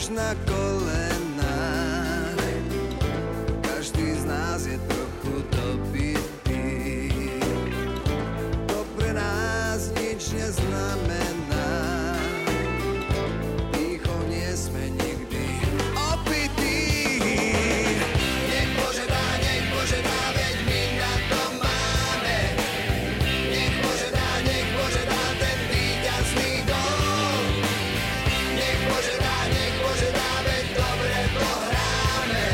až na kolenách. Každý z nás je trochu dobitý. To pre nás nič neznamená. Dýchom nie sme nikdy opití. Nech Bože dá, veď my na to máme. Nech Bože dá ten víťazný gól. Nech Bože dá, veď dobre to hráme.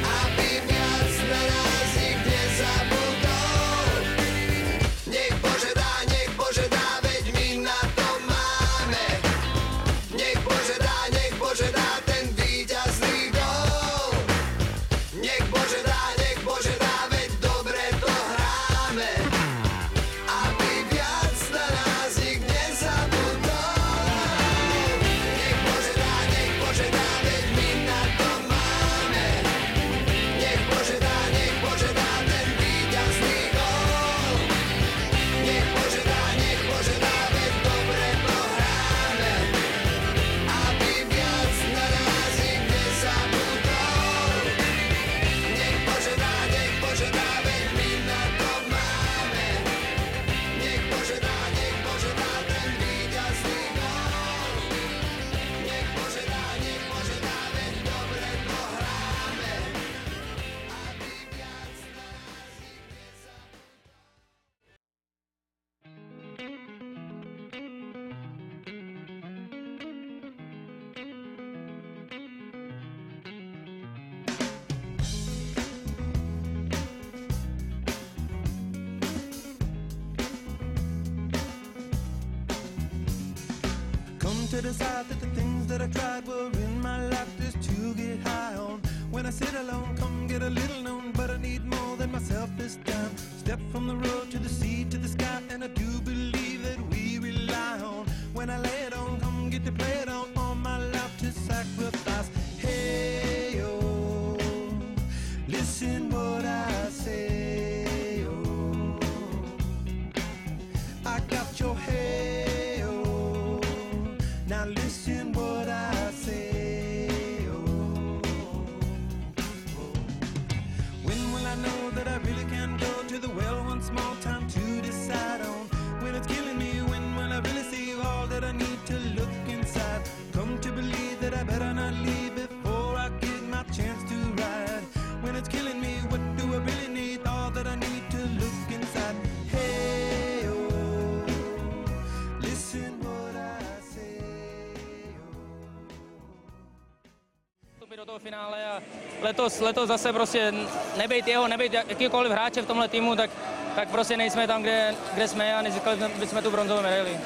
Aby viac na nás nikde zabudol. Nech Bože dá, veď my na to máme. Nech Bože dá ten víťazný gól. Nech Bože dá, veď dobre to hráme. Aby viac na nás nik nezabudol. Nech Bože dá, veď my na to máme. Nech Bože dá ten víťazný gól. Nech Bože dá, veď dobre to hráme. Aby viac na nás nik nezabudol. Nech Bože dá, veď my na to máme. Nech Bože dá ten víťazný gól. Nech Bože dá, veď dobre to hráme. Aby viac na nás nik nezabudol. Come to decide that the things that I tried were in my life just to get high on. When I sit alone, come get a little known, but I need more than myself this time. Step from the road to the sea to the sky, and I do believe that we rely on. When I lay it on, come get to play it on, all my life to sacrifice. Hey, oh, listen what I say, oh, I got your hey, oh, now listen what I say, oh, oh. When will I know that I really can go to the well once more? Time to decide on when it's killing me. When will I really see all that I need to look inside? Come to believe that I better not leave before I get my chance to ride. When it's killing me, what do I really need? All that I need to look inside. Hey, oh, listen what I say, oh. Do toho finále a letos zase prostě nebejt jeho, nebejt jakýkoliv hráče v tomhle týmu, tak prostě nejsme tam, kde jsme a nezískali bychom tu bronzovou medaili.